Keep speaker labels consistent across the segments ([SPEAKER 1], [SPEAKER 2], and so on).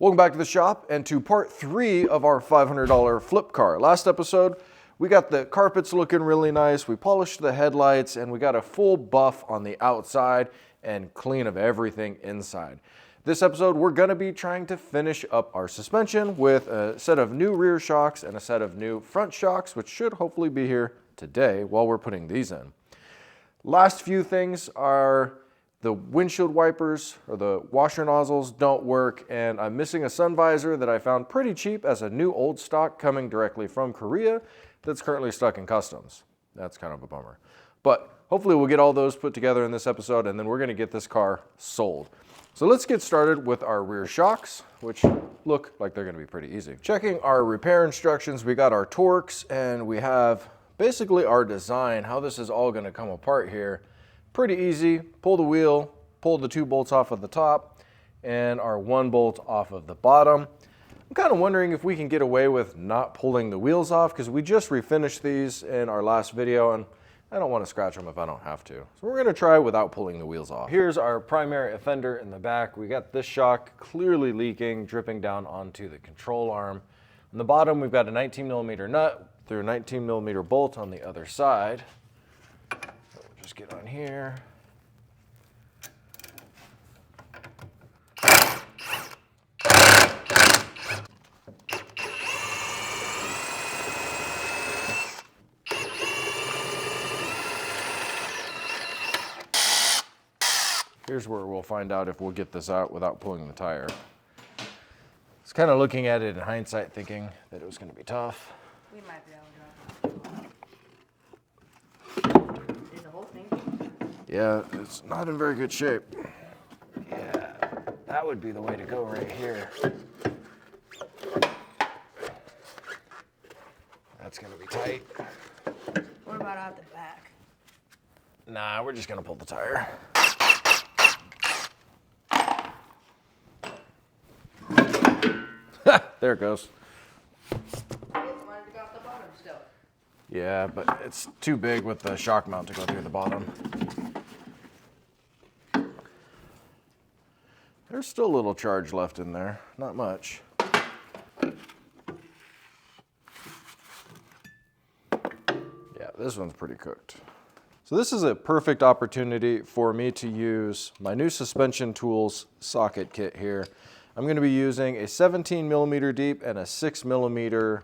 [SPEAKER 1] Welcome back to the shop and to part 3 of our $500 flip car. Last episode, we got the carpets looking really nice, we polished the headlights, and we got a full buff on the outside and clean of everything inside. This episode, we're gonna be trying to finish up our suspension with a set of new rear shocks and a set of new front shocks, which should hopefully be here today while we're putting these in. Last few things are the windshield wipers or the washer nozzles don't work, and I'm missing a sun visor that I found pretty cheap as a new old stock coming directly from Korea that's currently stuck in customs. That's kind of a bummer. But hopefully we'll get all those put together in this episode, and then we're gonna get this car sold. So let's get started with our rear shocks, which look like they're gonna be pretty easy. Checking our repair instructions, we got our Torx, and we have basically our design, how this is all gonna come apart here. Pretty easy. Pull the wheel, pull the 2 bolts off of the top, and our 1 bolt off of the bottom. I'm kind of wondering if we can get away with not pulling the wheels off, because we just refinished these in our last video, and I don't want to scratch them if I don't have to. So we're going to try without pulling the wheels off. Here's our primary offender in the back. We got this shock clearly leaking, dripping down onto the control arm. On the bottom, we've got a 19mm nut through a 19mm bolt on the other side. Just get on here. Here's where we'll find out if we'll get this out without pulling the tire. I was kind of looking at it in hindsight thinking that it was going to be tough.
[SPEAKER 2] We might be able to drop it. Is the whole thing?
[SPEAKER 1] Yeah, it's not in very good shape. Yeah, that would be the way to go right here. That's going to be tight.
[SPEAKER 2] What about out the back?
[SPEAKER 1] Nah, we're just going to pull the tire. There it goes. Yeah, but it's too big with the shock mount to go through the bottom. There's still a little charge left in there, not much. Yeah, this one's pretty cooked. So this is a perfect opportunity for me to use my new suspension tools socket kit here. I'm going to be using a 17mm deep and a 6mm.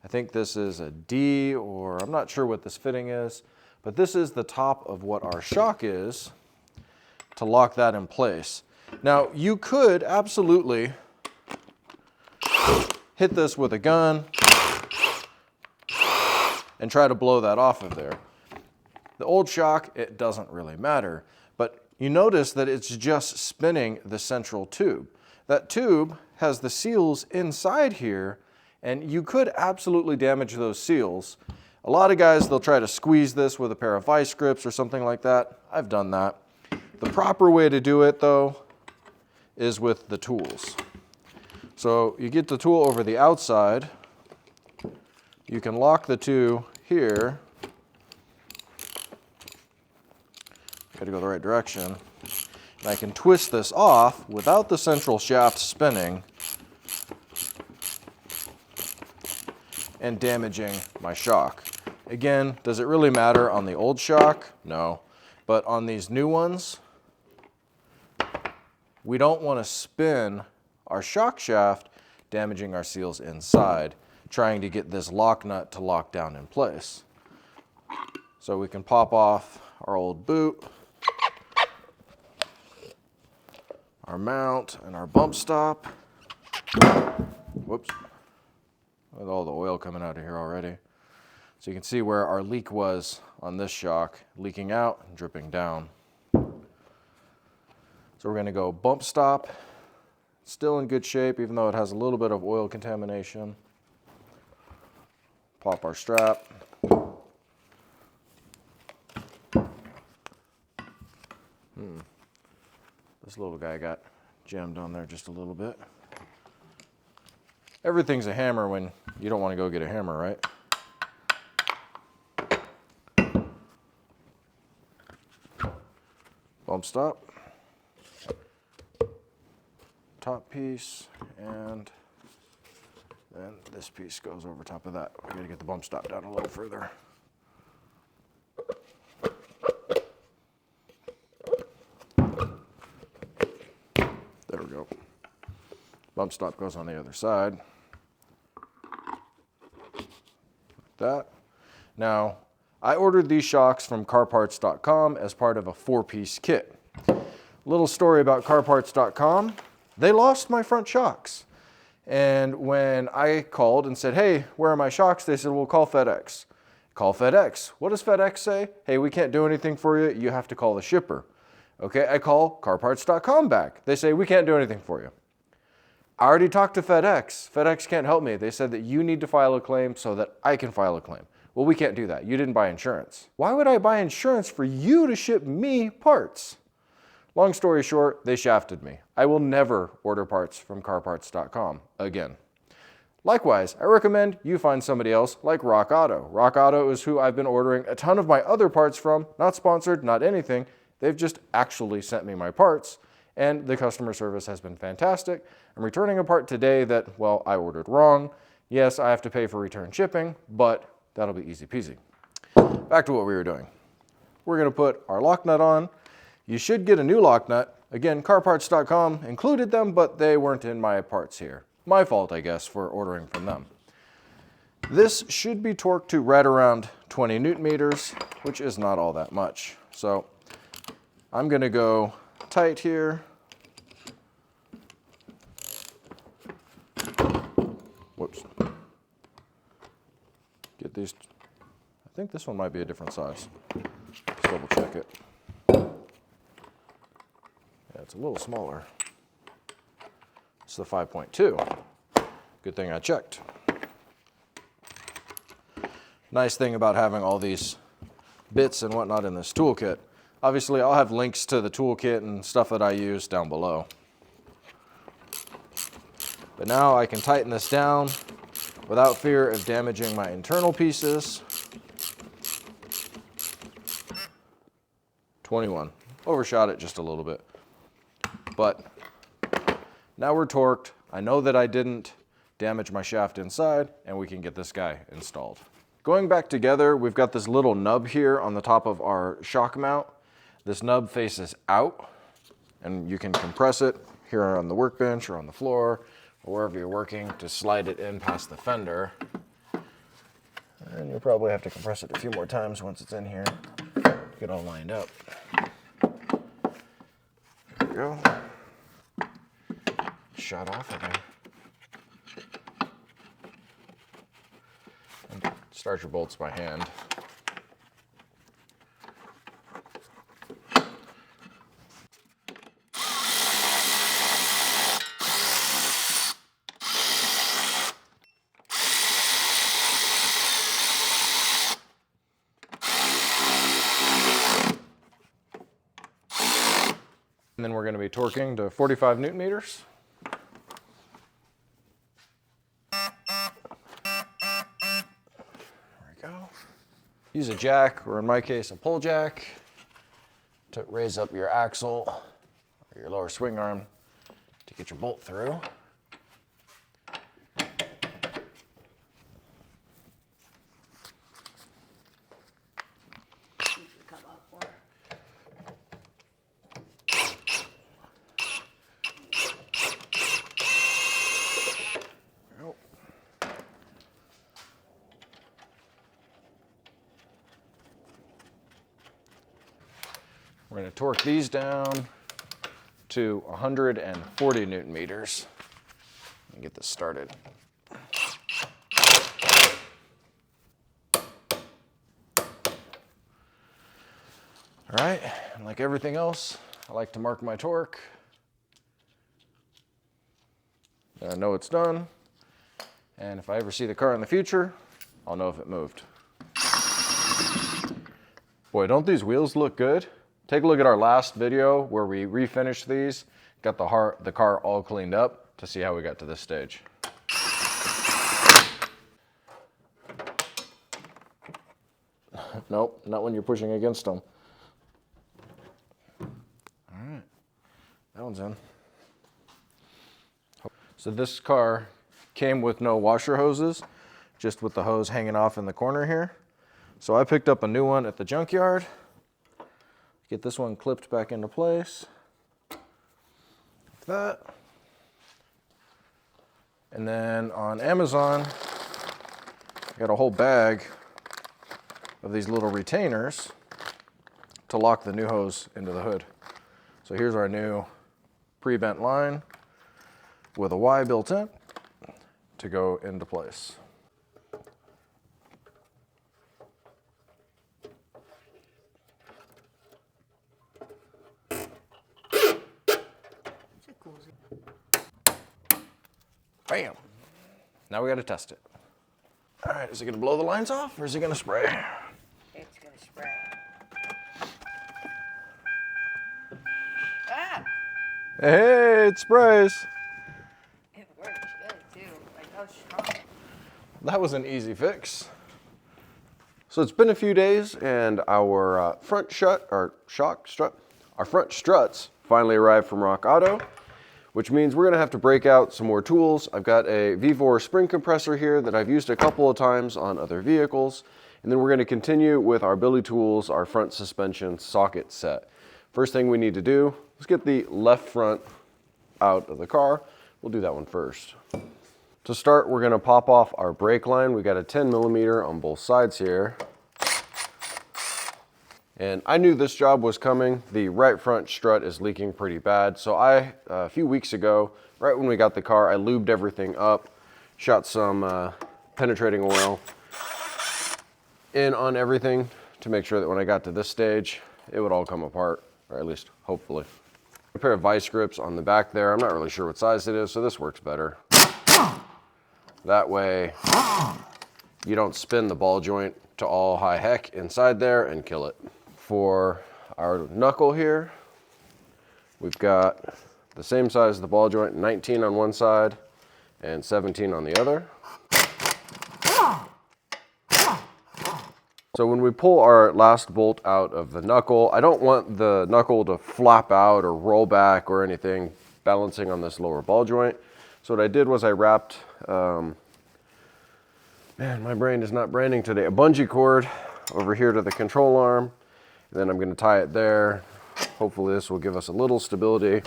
[SPEAKER 1] I think this is a D, or I'm not sure what this fitting is, but this is the top of what our shock is to lock that in place. Now, you could absolutely hit this with a gun and try to blow that off of there. The old shock, it doesn't really matter, but you notice that it's just spinning the central tube. That tube has the seals inside here, and you could absolutely damage those seals. A lot of guys, they'll try to squeeze this with a pair of vice grips or something like that. I've done that. The proper way to do it, though, is with the tools. So you get the tool over the outside. You can lock the two here. Got to go the right direction. And I can twist this off without the central shaft spinning and damaging my shock. Again, does it really matter on the old shock? No. But on these new ones, we don't want to spin our shock shaft, damaging our seals inside, trying to get this lock nut to lock down in place. So we can pop off our old boot, our mount, and our bump stop. Whoops. With all the oil coming out of here already. So you can see where our leak was on this shock, leaking out and dripping down. So we're going to go bump stop. Still in good shape, even though it has a little bit of oil contamination. Pop our strap. This little guy got jammed on there just a little bit. Everything's a hammer when you don't want to go get a hammer, right? Bump stop. Top piece and then this piece goes over top of that. We gotta get the bump stop down a little further. There we go. Bump stop goes on the other side. Like that. Now, I ordered these shocks from carparts.com as part of a 4-piece kit. Little story about carparts.com. They lost my front shocks. And when I called and said, hey, where are my shocks? They said, well, call FedEx. Call FedEx. What does FedEx say? Hey, we can't do anything for you. You have to call the shipper. Okay, I call carparts.com back. They say, we can't do anything for you. I already talked to FedEx. FedEx can't help me. They said that you need to file a claim so that I can file a claim. Well, we can't do that. You didn't buy insurance. Why would I buy insurance for you to ship me parts? Long story short, they shafted me. I will never order parts from carparts.com again. Likewise, I recommend you find somebody else like Rock Auto. Rock Auto is who I've been ordering a ton of my other parts from, not sponsored, not anything. They've just actually sent me my parts, and the customer service has been fantastic. I'm returning a part today that, well, I ordered wrong. Yes, I have to pay for return shipping, but that'll be easy peasy. Back to what we were doing. We're gonna put our lock nut on. You should get a new lock nut. Again, carparts.com included them, but they weren't in my parts here. My fault, I guess, for ordering from them. This should be torqued to right around 20 Newton meters, which is not all that much. So I'm gonna go tight here. Whoops. Get these, I think this one might be a different size. Let's double check it. Yeah, it's a little smaller. It's the 5.2. Good thing I checked. Nice thing about having all these bits and whatnot in this toolkit. Obviously, I'll have links to the toolkit and stuff that I use down below. But now I can tighten this down without fear of damaging my internal pieces. 21. Overshot it just a little bit. But now we're torqued. I know that I didn't damage my shaft inside, and we can get this guy installed. Going back together, we've got this little nub here on the top of our shock mount. This nub faces out, and you can compress it here on the workbench or on the floor or wherever you're working to slide it in past the fender. And you'll probably have to compress it a few more times once it's in here to get all lined up. There we go. Shut off again. And start your bolts by hand. And then we're going to be torquing to 45 Newton meters. Use a jack, or in my case, a pull jack, to raise up your axle or your lower swing arm to get your bolt through. We're going to torque these down to 140 Newton meters and get this started. All right, and like everything else, I like to mark my torque. Then I know it's done. And if I ever see the car in the future, I'll know if it moved. Boy, don't these wheels look good? Take a look at our last video where we refinished these, got the car all cleaned up to see how we got to this stage. Nope, not when you're pushing against them. All right, that one's in. So this car came with no washer hoses, just with the hose hanging off in the corner here. So I picked up a new one at the junkyard. Get this one clipped back into place. Like that. And then on Amazon, I got a whole bag of these little retainers to lock the new hose into the hood. So here's our new pre-bent line with a Y built in to go into place. Bam. Now we got to test it. All right, is it going to blow the lines off or is it going to spray?
[SPEAKER 2] It's gonna spray. Ah!
[SPEAKER 1] Hey, it sprays.
[SPEAKER 2] It works good too. Like that was strong.
[SPEAKER 1] That was an easy fix.
[SPEAKER 3] So it's been a few days and our front struts finally arrived from Rock Auto, which means we're gonna have to break out some more tools. I've got a V4 spring compressor here that I've used a couple of times on other vehicles. And then we're gonna continue with our Billy Tools, our front suspension socket set. First thing we need to do, let's get the left front out of the car. We'll do that one first. To start, we're gonna pop off our brake line. We got a 10 millimeter on both sides here. And I knew this job was coming. The right front strut is leaking pretty bad. So a few weeks ago, right when we got the car, I lubed everything up, shot some penetrating oil in on everything to make sure that when I got to this stage, it would all come apart, or at least hopefully. A pair of vice grips on the back there. I'm not really sure what size it is, so this works better. That way, you don't spin the ball joint to all high heck inside there and kill it. For our knuckle here, we've got the same size as the ball joint, 19 on one side and 17 on the other. So when we pull our last bolt out of the knuckle, I don't want the knuckle to flop out or roll back or anything balancing on this lower ball joint. So what I did was I wrapped, man, my brain is not branding today, a bungee cord over here to the control arm. And then I'm going to tie it there. Hopefully this will give us a little stability.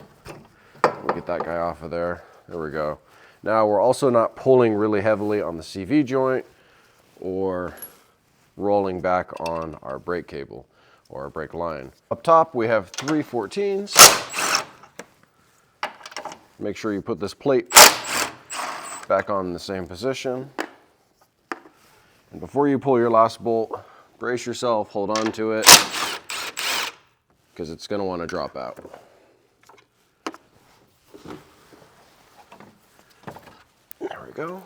[SPEAKER 3] We'll get that guy off of there. There we go. Now we're also not pulling really heavily on the CV joint or rolling back on our brake cable or our brake line. Up top we have 3 14s. Make sure you put this plate back on in the same position. And before you pull your last bolt, brace yourself, hold on to it, because it's going to want to drop out. There we go.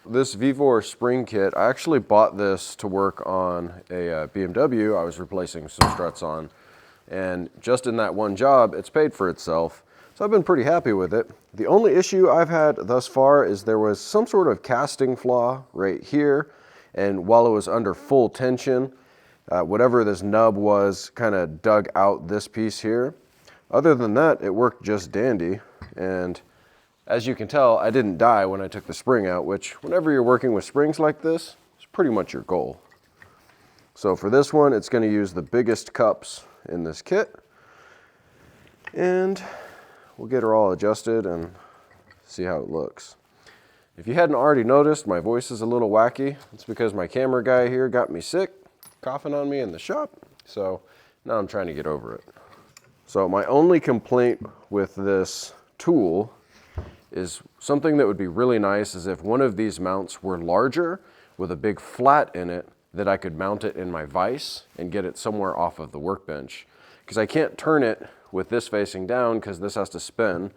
[SPEAKER 3] This V4 spring kit, I actually bought this to work on a BMW I was replacing some struts on. And just in that one job, it's paid for itself. So I've been pretty happy with it. The only issue I've had thus far is there was some sort of casting flaw right here. And while it was under full tension, whatever this nub was kind of dug out this piece here. Other than that, it worked just dandy. And as you can tell, I didn't die when I took the spring out, which whenever you're working with springs like this, is pretty much your goal. So for this one, it's going to use the biggest cups in this kit. And we'll get her all adjusted and see how it looks. If you hadn't already noticed, my voice is a little wacky. It's because my camera guy here got me sick, coughing on me in the shop. So now I'm trying to get over it. So my only complaint with this tool is something that would be really nice is if one of these mounts were larger with a big flat in it, that I could mount it in my vise and get it somewhere off of the workbench. Because I can't turn it with this facing down because this has to spin.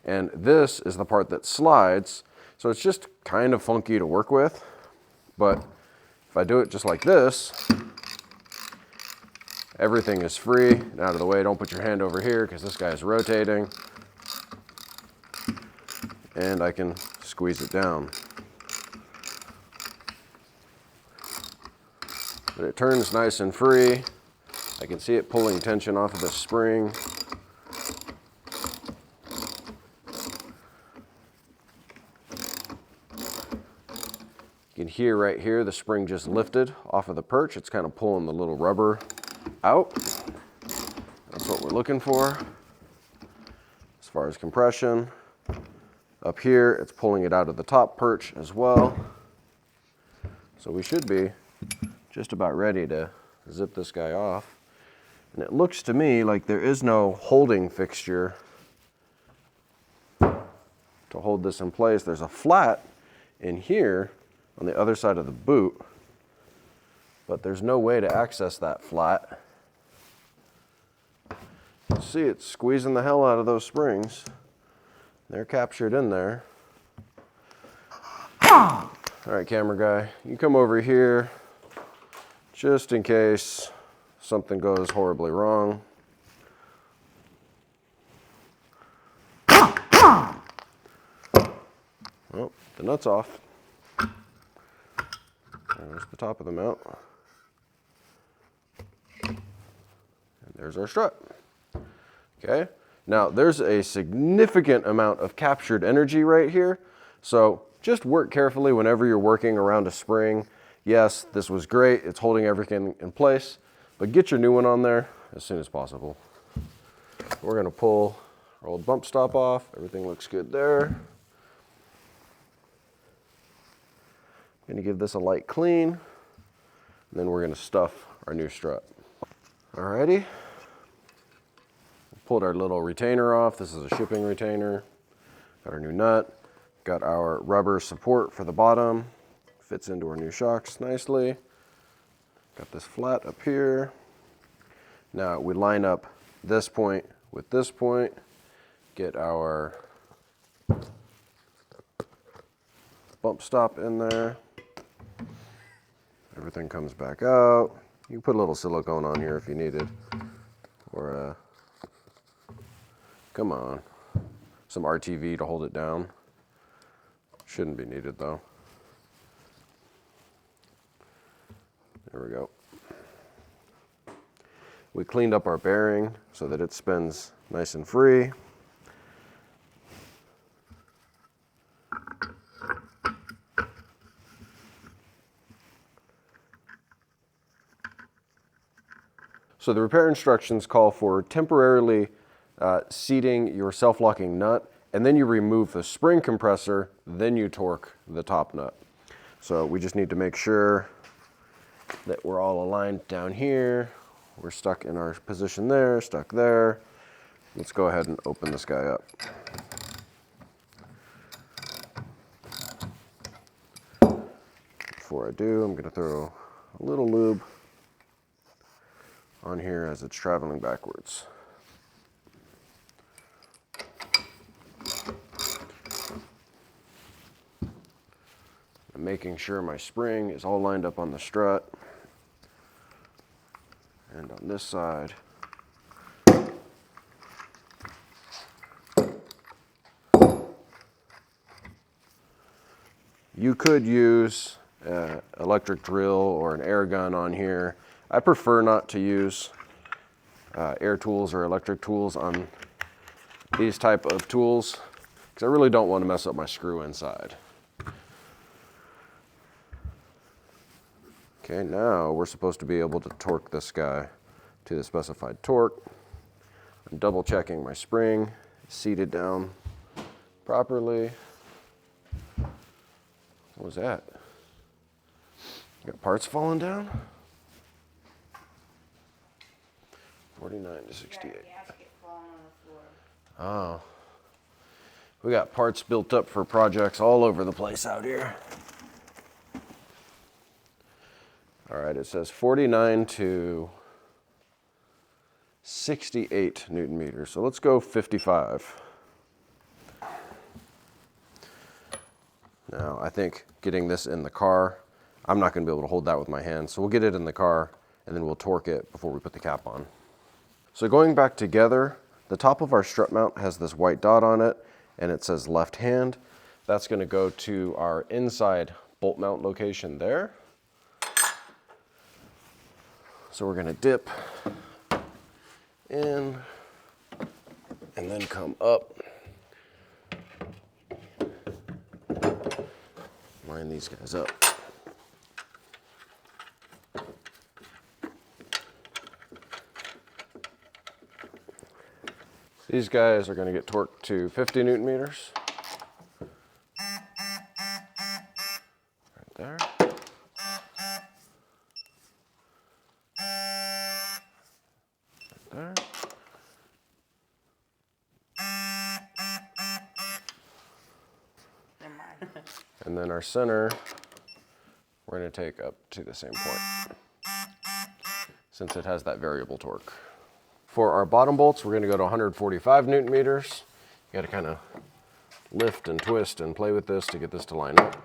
[SPEAKER 3] And this is the part that slides. So it's just kind of funky to work with. But if I do it just like this, everything is free and out of the way. Don't put your hand over here because this guy is rotating. And I can squeeze it down. But it turns nice and free. I can see it pulling tension off of the spring. You can hear right here, the spring just lifted off of the perch. It's kind of pulling the little rubber out. That's what we're looking for. As far as compression, up here, it's pulling it out of the top perch as well. So we should be just about ready to zip this guy off. And it looks to me like there is no holding fixture to hold this in place. There's a flat in here on the other side of the boot, but there's no way to access that flat. You see it's squeezing the hell out of those springs. They're captured in there. All right, camera guy, you come over here just in case something goes horribly wrong. Oh, the nut's off. There's the top of the mount. And there's our strut. Okay, now there's a significant amount of captured energy right here. So just work carefully whenever you're working around a spring. Yes, this was great. It's holding everything in place, but get your new one on there as soon as possible. We're gonna pull our old bump stop off. Everything looks good there. I'm gonna give this a light clean, and then we're gonna stuff our new strut. Alrighty. Pulled our little retainer off. This is a shipping retainer. Got our new nut. Got our rubber support for the bottom. Fits into our new shocks nicely. Got this flat up here. Now we line up this point with this point. Get our bump stop in there. Everything comes back out. You can put a little silicone on here if you needed. Or come on, some RTV to hold it down. Shouldn't be needed though. There we go. We cleaned up our bearing so that it spins nice and free. So the repair instructions call for temporarily seating your self-locking nut, and then you remove the spring compressor, then you torque the top nut. So we just need to make sure that we're all aligned down here. We're stuck in our position there, stuck there. Let's go ahead and open this guy up. Before I do, I'm gonna throw a little lube on here as it's traveling backwards. I'm making sure my spring is all lined up on the strut. And on this side, you could use an electric drill or an air gun on here. I prefer not to use air tools or electric tools on these type of tools because I really don't want to mess up my screw inside. Okay, now we're supposed to be able to torque this guy to the specified torque. I'm double checking my spring, seated down properly. What was that? Got parts falling down? 49 to 68. Oh. We got parts built up for projects all over the place out here. All right, it says 49 to 68 Newton meters. So let's go 55. Now, I think getting this in the car, I'm not going to be able to hold that with my hands. So we'll get it in the car and then we'll torque it before we put the cap on. So going back together, the top of our strut mount has this white dot on it and it says left hand. That's going to go to our inside bolt mount location there. So we're going to dip in and then come up. Line these guys up. These guys are going to get torqued to 50 Newton meters. Right there. Right there.
[SPEAKER 2] Never mind.
[SPEAKER 3] And then our center, we're going to take up to the same point, since it has that variable torque. For our bottom bolts, we're going to go to 145 Newton meters. You got to kind of lift and twist and play with this to get this to line up.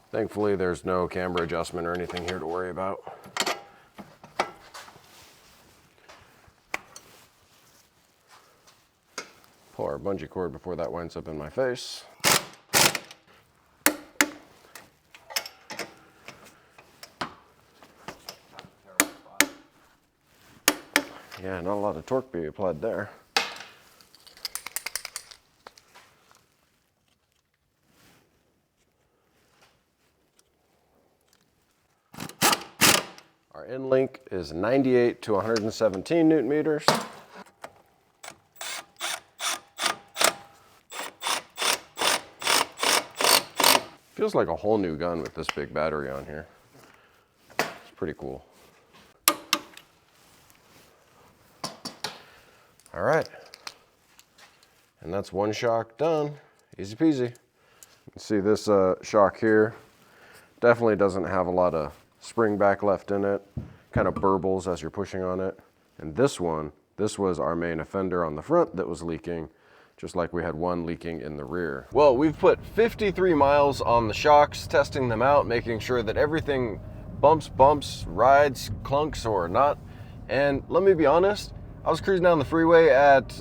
[SPEAKER 3] Thankfully, there's no camber adjustment or anything here to worry about. Pull our bungee cord before that winds up in my face. Yeah, not a lot of torque being applied there. Our end link is 98 to 117 Newton meters. Feels like a whole new gun with this big battery on here. It's pretty cool. All right, and that's one shock done, easy peasy. You can see this shock here definitely doesn't have a lot of spring back left in it, kind of burbles as you're pushing on it. And this one, this was our main offender on the front that was leaking, just like we had one leaking in the rear. Well, we've put 53 miles on the shocks, testing them out, making sure that everything bumps, rides, clunks or not. And let me be honest, I was cruising down the freeway at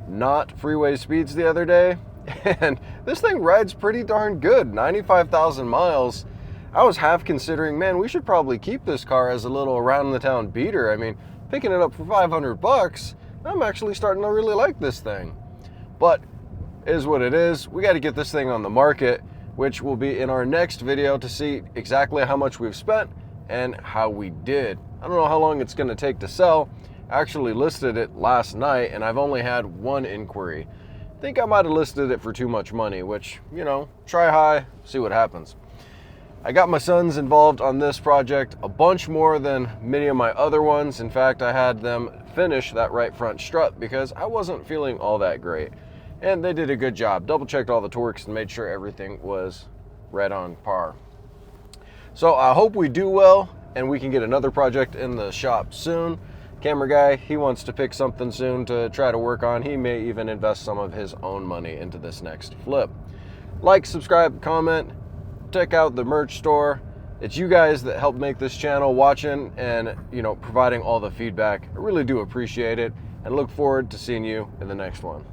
[SPEAKER 3] not freeway speeds the other day, and this thing rides pretty darn good, 95,000 miles. I was half considering, man, we should probably keep this car as a little around the town beater. I mean, picking it up for 500 bucks, I'm actually starting to really like this thing. But it is what it is. We got to get this thing on the market, which will be in our next video to see exactly how much we've spent and how we did. I don't know how long it's going to take to sell. I actually listed it last night and I've only had one inquiry. I think I might have listed it for too much money, which, you know, try high, see what happens. I got my sons involved on this project a bunch more than many of my other ones. In fact, I had them finish that right front strut because I wasn't feeling all that great. And they did a good job. Double checked all the torques and made sure everything was right on par. So I hope we do well and we can get another project in the shop soon. Camera guy, he wants to pick something soon to try to work on. He may even invest some of his own money into this next flip. Like, subscribe, comment, check out the merch store. It's you guys that help make this channel, watching and, you know, providing all the feedback. I really do appreciate it and look forward to seeing you in the next one.